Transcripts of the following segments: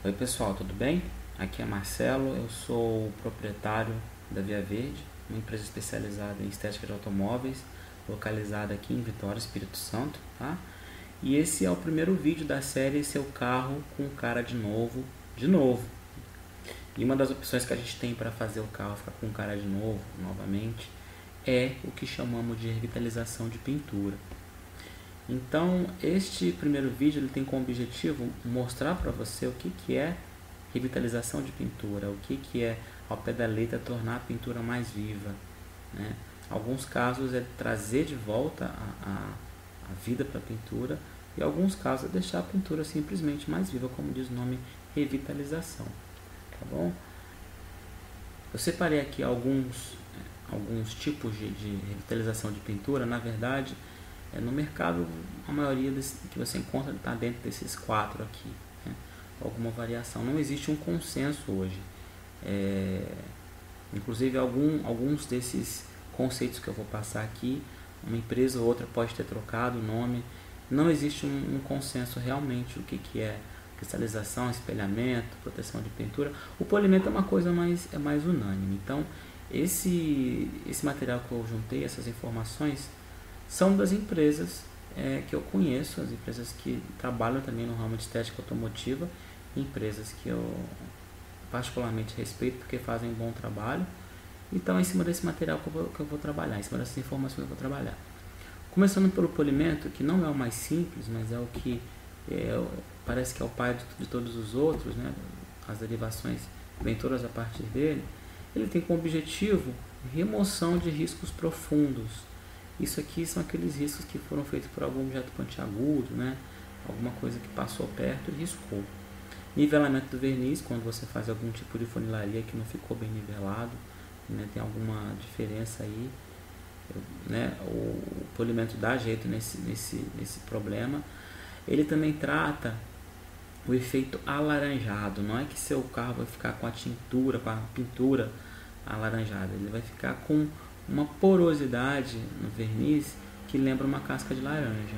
Oi pessoal, tudo bem? Aqui é Marcelo, eu sou o proprietário da Via Verde, uma empresa especializada em estética de automóveis, localizada aqui em Vitória, Espírito Santo, tá? E esse é o primeiro vídeo da série Seu Carro com Cara de Novo, de novo. E uma das opções que a gente tem para fazer o carro ficar com cara de novo, novamente, é o que chamamos de revitalização de pintura. Então, este primeiro vídeo ele tem como objetivo mostrar para você o que é revitalização de pintura, o que é, ao pé da letra, tornar a pintura mais viva, né? Alguns casos é trazer de volta a vida para a pintura, e alguns casos é deixar a pintura simplesmente mais viva, como diz o nome, revitalização. Tá bom? Eu separei aqui alguns tipos de revitalização de pintura. Na verdade, no mercado, a maioria que você encontra está dentro desses quatro aqui, né? Alguma variação. Não existe um consenso hoje. Inclusive, alguns desses conceitos que eu vou passar aqui, uma empresa ou outra pode ter trocado o nome. Não existe um consenso realmente o que é cristalização, espelhamento, proteção de pintura. O polimento é uma coisa mais unânime. Então, esse material que eu juntei, essas informações, são das empresas que eu conheço, as empresas que trabalham também no ramo de estética automotiva, empresas que eu particularmente respeito porque fazem um bom trabalho. Então é em cima desse material que eu vou trabalhar, em cima dessas informações que eu vou trabalhar. Começando pelo polimento, que não é o mais simples, mas é o que parece que é o pai de todos os outros, né? As derivações vêm todas a partir dele. Ele tem como objetivo remoção de riscos profundos. Isso aqui são aqueles riscos que foram feitos por algum objeto pontiagudo, né? Alguma coisa que passou perto e riscou. Nivelamento do verniz, quando você faz algum tipo de funilaria que não ficou bem nivelado, né? Tem alguma diferença aí, né? O polimento dá jeito nesse problema. Ele também trata o efeito alaranjado. Não é que seu carro vai ficar com a tintura, com a pintura alaranjada. Ele vai ficar com uma porosidade no verniz que lembra uma casca de laranja.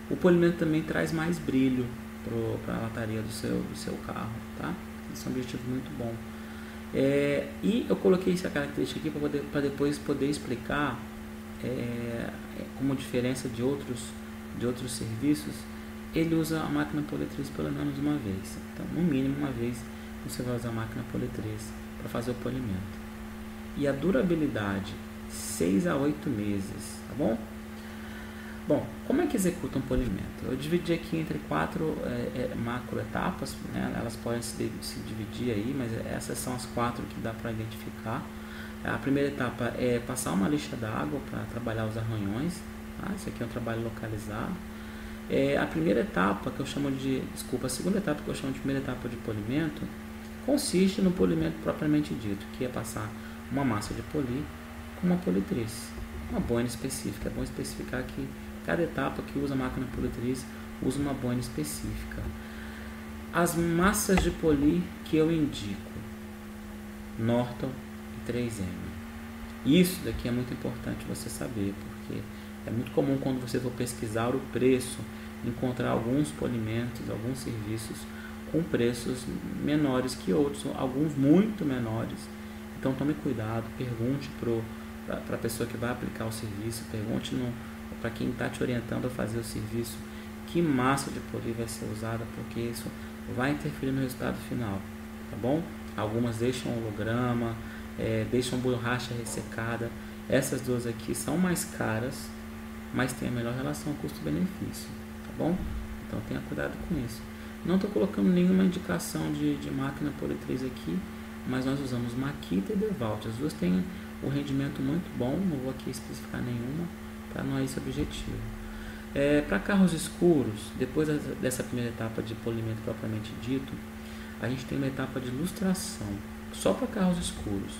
O polimento também traz mais brilho para a lataria do seu carro, tá? Esse é um objetivo muito bom. E eu coloquei essa característica aqui para depois poder explicar como diferença de outros serviços. Ele usa a máquina politriz pelo menos uma vez. Então, no mínimo uma vez você vai usar a máquina politriz para fazer o polimento. E a durabilidade, 6 a 8 meses, tá bom? Bom, como é que executa um polimento? Eu dividi aqui entre 4 macro etapas, né? Elas podem se dividir aí, mas essas são as 4 que dá para identificar. A primeira etapa é passar uma lixa d'água para trabalhar os arranhões, tá? Isso aqui é um trabalho localizado. A primeira etapa, que eu chamo de, a segunda etapa, que eu chamo de primeira etapa de polimento, consiste no polimento propriamente dito, que é passar uma massa de polir com uma politriz, uma boina específica. É bom especificar que cada etapa que usa a máquina politriz usa uma boina específica. As massas de polir que eu indico, Norton e 3M. Isso daqui é muito importante você saber, porque é muito comum quando você for pesquisar o preço, encontrar alguns polimentos, alguns serviços com preços menores que outros, alguns muito menores. Então tome cuidado, pergunte para a pessoa que vai aplicar o serviço, pergunte para quem está te orientando a fazer o serviço que massa de polir vai ser usada, porque isso vai interferir no resultado final, tá bom? Algumas deixam holograma, deixam borracha ressecada. Essas duas aqui são mais caras, mas tem a melhor relação custo-benefício, tá bom? Então tenha cuidado com isso. Não estou colocando nenhuma indicação de máquina politriz aqui, mas nós usamos Makita e DeWalt. As duas têm um rendimento muito bom, não vou aqui especificar nenhuma, tá? Não é esse o objetivo. Para carros escuros, depois dessa primeira etapa de polimento propriamente dito, a gente tem uma etapa de lustração, só para carros escuros.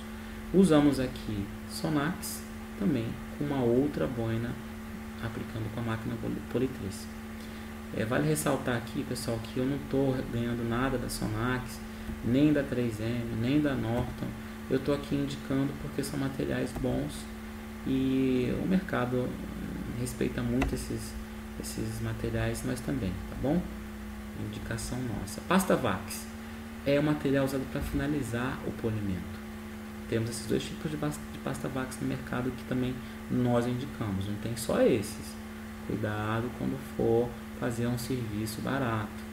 Usamos aqui Sonax, também com uma outra boina, aplicando com a máquina politriz. Vale ressaltar aqui, pessoal, que eu não estou ganhando nada da Sonax, nem da 3M, nem da Norton. Eu estou aqui indicando porque são materiais bons e o mercado respeita muito esses materiais, nós também, tá bom? Indicação nossa. Pasta Vax. é o material usado para finalizar o polimento. Temos esses dois tipos de pasta Vax no mercado que também nós indicamos, não tem só esses. Cuidado quando for fazer um serviço barato.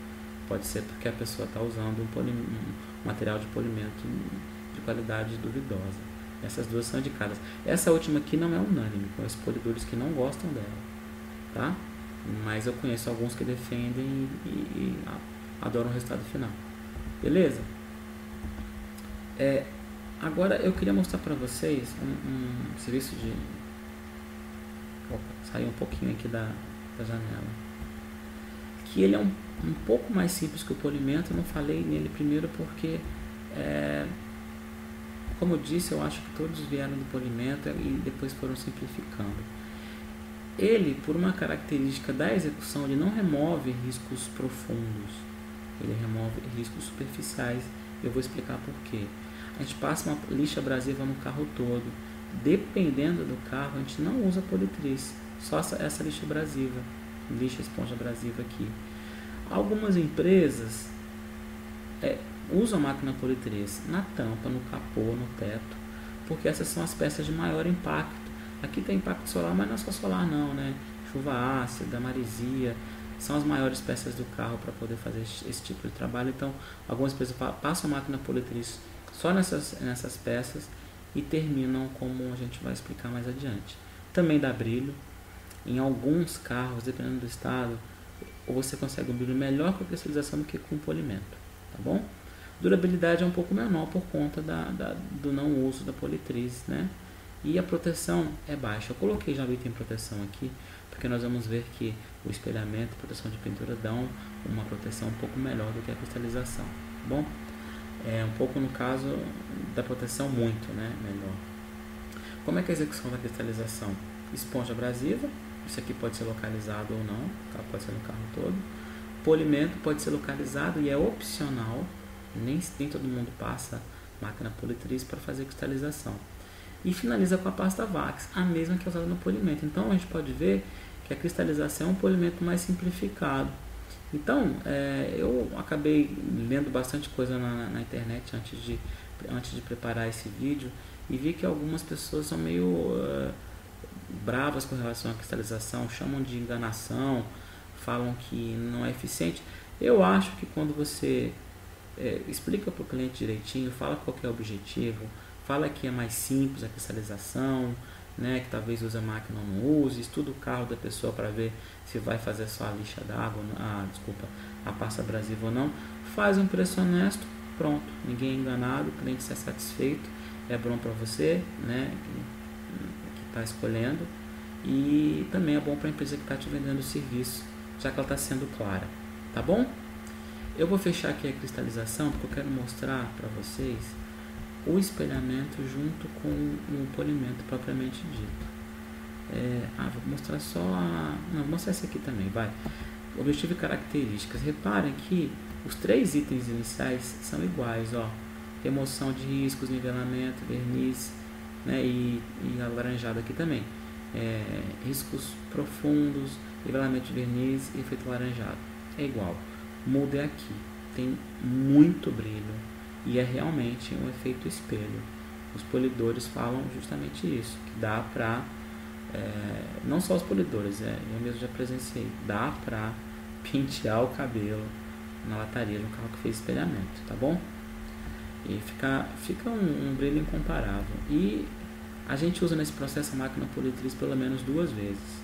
Pode ser porque a pessoa está usando um material de polimento de qualidade duvidosa. Essas duas são indicadas. Essa última aqui não é unânime, conheço polidores que não gostam dela, tá? Mas eu conheço alguns que defendem e adoram o resultado final. Beleza? Agora eu queria mostrar para vocês um serviço de... Opa, saiu um pouquinho aqui da janela. Que ele é um pouco mais simples que o polimento. Eu não falei nele primeiro porque, como eu disse, eu acho que todos vieram do polimento e depois foram simplificando. Ele, por uma característica da execução, ele não remove riscos profundos, ele remove riscos superficiais. Eu vou explicar por quê. A gente passa uma lixa abrasiva no carro todo. Dependendo do carro, a gente não usa politriz, só essa lixa abrasiva, lixa esponja abrasiva aqui. Algumas empresas usam a máquina politriz na tampa, no capô, no teto, porque essas são as peças de maior impacto. Aqui tem impacto solar, mas não é só solar não, né? Chuva ácida, maresia, são as maiores peças do carro para poder fazer esse tipo de trabalho. Então, algumas empresas passam a máquina politriz só nessas peças e terminam como a gente vai explicar mais adiante. Também dá brilho. Em alguns carros, dependendo do estado, você consegue um brilho melhor com a cristalização do que com o polimento, tá bom? Durabilidade é um pouco menor por conta do não uso da politriz, né? E a proteção é baixa. Eu coloquei já o item proteção aqui, porque nós vamos ver que o espelhamento e proteção de pintura dão uma proteção um pouco melhor do que a cristalização, tá bom? Um pouco no caso da proteção muito, né? Melhor. Como é que é a execução da cristalização? Esponja abrasiva, isso aqui pode ser localizado ou não, tá? Pode ser no carro todo. Polimento pode ser localizado e é opcional, nem todo mundo passa máquina politriz para fazer cristalização. E finaliza com a pasta Vax, a mesma que é usada no polimento. Então a gente pode ver que a cristalização é um polimento mais simplificado. Então, eu acabei lendo bastante coisa na internet antes de preparar esse vídeo e vi que algumas pessoas são meio bravas com relação à cristalização, chamam de enganação, falam que não é eficiente. Eu acho que quando você explica para o cliente direitinho, fala qual que é o objetivo, fala que é mais simples a cristalização, né, que talvez use a máquina ou não use, estuda o carro da pessoa para ver se vai fazer só a lixa d'água, a pasta abrasiva ou não, faz um preço honesto, pronto, ninguém é enganado, o cliente está satisfeito, é bom para você, né, que está escolhendo, e também é bom para a empresa que está te vendendo o serviço, já que ela está sendo clara, tá bom? Eu vou fechar aqui a cristalização, porque eu quero mostrar para vocês o espelhamento junto com o polimento propriamente dito. Vou mostrar só vou mostrar esse aqui também, vai. Objetivo e características. Reparem que os 3 itens iniciais são iguais, ó. Remoção de riscos, nivelamento, verniz, né, e alaranjado aqui também. Riscos profundos, nivelamento de verniz e efeito laranjado. É igual. Muda aqui. Tem muito brilho. E é realmente um efeito espelho. Os polidores falam justamente isso, que dá pra, não só os polidores, eu mesmo já presenciei, dá pra pentear o cabelo na lataria de um carro que fez espelhamento, tá bom? E fica um brilho incomparável. E a gente usa nesse processo a máquina politriz pelo menos 2 vezes.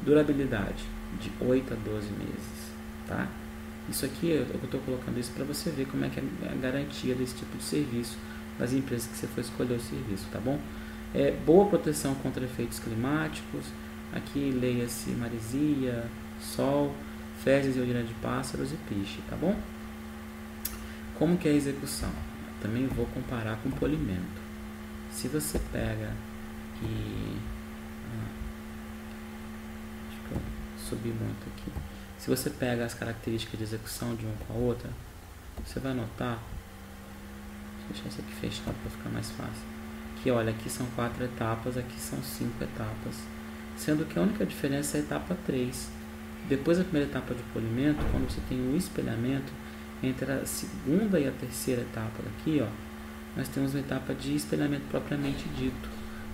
Durabilidade, de 8 a 12 meses, tá? Isso aqui, eu estou colocando isso para você ver como é que é a garantia desse tipo de serviço das empresas que você for escolher o serviço, tá bom? Boa proteção contra efeitos climáticos, aqui leia-se maresia, sol, fezes e urina de pássaros e piche, tá bom? Como que é a execução? Também vou comparar com polimento. Se você pega e... Deixa eu subir muito aqui. Se você pega as características de execução de uma com a outra, você vai notar, deixa eu deixar isso aqui fechado para ficar mais fácil, que olha, aqui são 4 etapas, aqui são 5 etapas, sendo que a única diferença é a etapa 3. Depois da primeira etapa de polimento, quando você tem o espelhamento, Entre a segunda e a terceira etapa daqui, ó, nós temos uma etapa de espelhamento propriamente dito.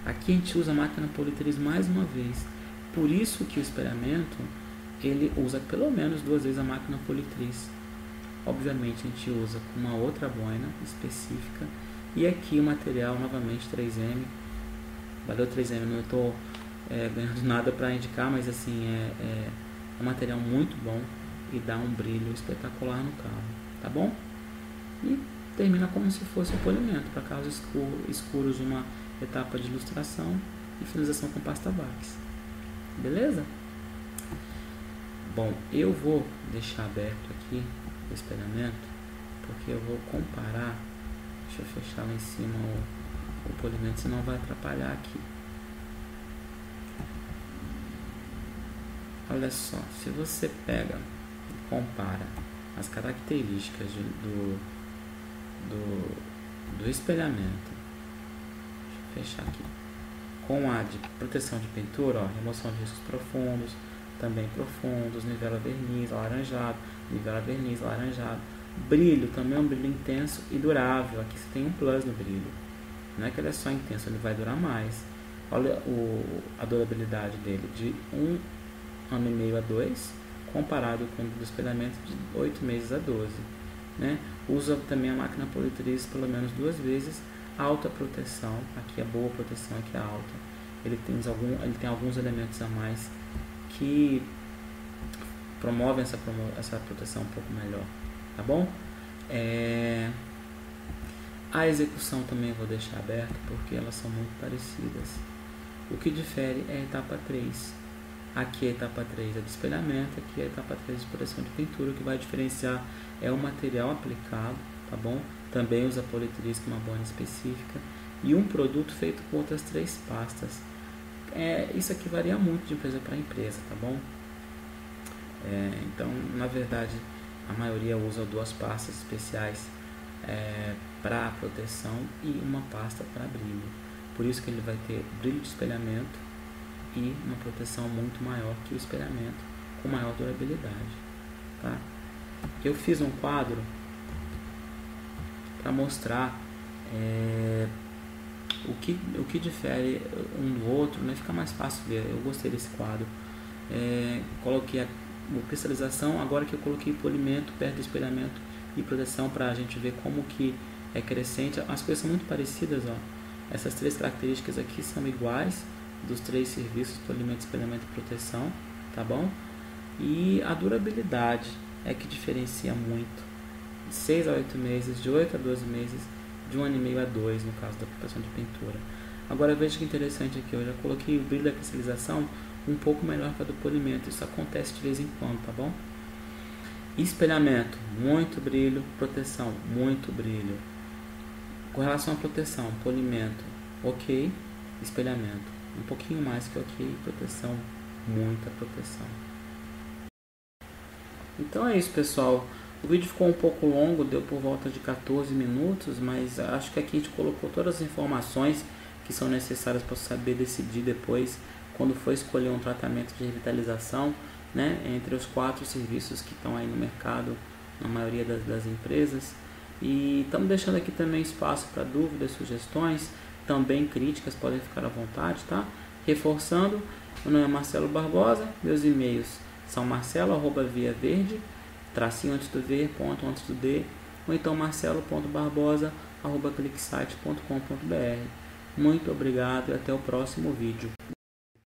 Aqui a gente usa a máquina politriz mais uma vez. Por isso que o espelhamento, ele usa pelo menos 2 vezes a máquina politriz. Obviamente a gente usa com uma outra boina específica. E aqui o material, novamente 3M. Valeu 3M, não estou ganhando nada para indicar, mas assim, é um material muito bom e dá um brilho espetacular no carro, tá bom? E termina como se fosse o polimento, para carros escuros, uma etapa de ilustração e finalização com pasta Vax. Beleza? Bom, eu vou deixar aberto aqui o espelhamento, porque eu vou comparar. Deixa eu fechar lá em cima o polimento, senão vai atrapalhar aqui. Olha só, se você pega e compara as características do espelhamento, deixa eu fechar aqui, com a de proteção de pintura, ó, remoção de riscos profundos, também profundos, nivela verniz alaranjado, nivela verniz alaranjado, brilho também é um brilho intenso e durável. Aqui você tem um plus no brilho, não é que ele é só intenso, ele vai durar mais. Olha a durabilidade dele, de 1 ano e meio a 2, comparado com o do espelhamento de 8 meses a 12, né? Usa também a máquina politriz pelo menos 2 vezes, alta proteção, aqui é boa proteção, aqui é alta. Ele tem alguns elementos a mais que promovem essa proteção um pouco melhor, tá bom? A execução também eu vou deixar aberta, porque elas são muito parecidas. O que difere é a etapa 3. Aqui a etapa 3 é de espelhamento, aqui a etapa 3 de proteção de pintura. O que vai diferenciar é o material aplicado, tá bom? Também usa politriz com uma boina específica e um produto feito com outras 3 pastas. Isso aqui varia muito de empresa para empresa, tá bom? Então, na verdade, a maioria usa 2 pastas especiais para proteção e uma pasta para brilho. Por isso que ele vai ter brilho de espelhamento e uma proteção muito maior que o espelhamento, com maior durabilidade, tá? Eu fiz um quadro para mostrar o que difere um do outro, né? Fica mais fácil ver. Eu gostei desse quadro. Coloquei a cristalização, agora que eu coloquei polimento perto do espelhamento e proteção, para a gente ver como que é crescente. As coisas são muito parecidas, ó. Essas 3 características aqui são iguais dos 3 serviços: polimento, espelhamento e proteção, tá bom? E a durabilidade é que diferencia muito, de 6 a 8 meses, de 8 a 12 meses, de 1 ano e meio a 2 no caso da proteção de pintura. Agora veja que interessante aqui, eu já coloquei o brilho da cristalização um pouco melhor que a do polimento. Isso acontece de vez em quando, tá bom? Espelhamento, muito brilho. Proteção, muito brilho. Com relação à proteção, polimento, ok. Espelhamento, um pouquinho mais que ok. Proteção, muita proteção. Então é isso, pessoal. O vídeo ficou um pouco longo, deu por volta de 14 minutos, mas acho que aqui a gente colocou todas as informações que são necessárias para saber decidir depois, quando for escolher um tratamento de revitalização, né, entre os 4 serviços que estão aí no mercado, na maioria das empresas. E estamos deixando aqui também espaço para dúvidas, sugestões, também críticas, podem ficar à vontade, tá? Reforçando, meu nome é Marcelo Barbosa, meus e-mails são marcelo@viaverde, tracinho antes do V, ponto antes do D, ou então marcelo.barbosa@clicksite.com.br. Muito obrigado e até o próximo vídeo.